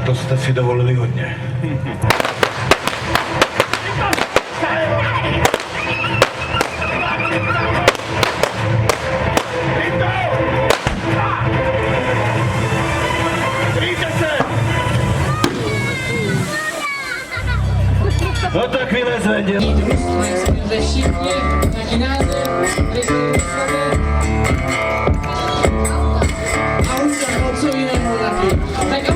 to jste si dovolili hodně. No tak vylez, věděl. Ze všichni, taky název, a už tak o co jiného taky. Tak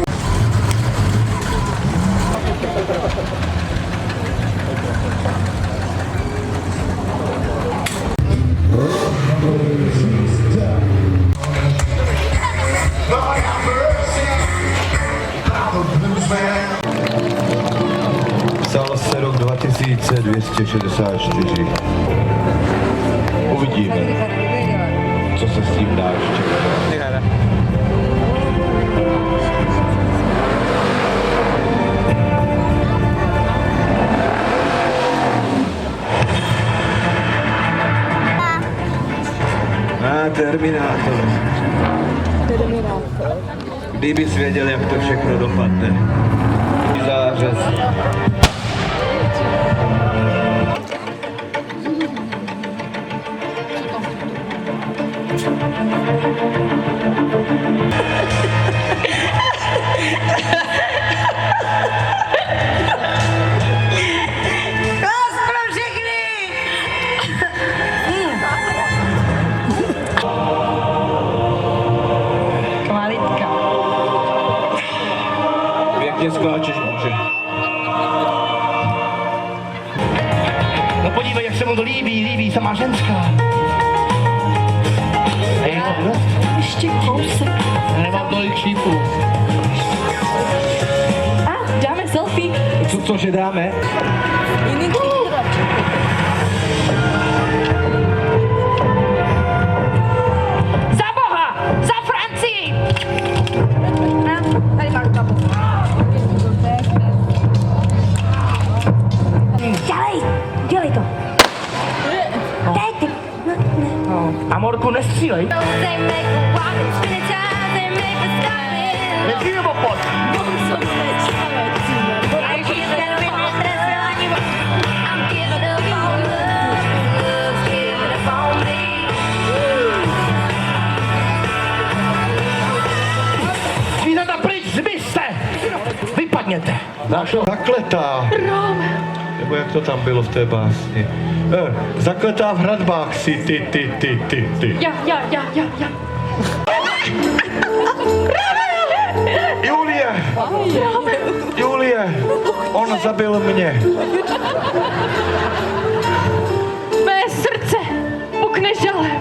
Psal se rok 2264. Uvidíme, co se s tím dá ještě. Terminátor. Kdybys věděl, jak to všechno dopadne. Zářez. Pěkně skáčeš, muže. No podívej, jak se mu to líbí sama ženská. Hej, no, Ještě kousek. já nemám tolik šípů. A, dáme selfie. Cože dáme? Za Boha! Za Francii! Tady máš babu. Dělej to. Teď ty. Amorku, nestřílej. Nepřijde popod. Zvířata pryč, zmizte! Vypadněte. Zakletá. Nebo jak to tam bylo v té básni. Zakletá v hradbách si ty. Já. Julie, on zabil mě. Mé srdce pukne žalem.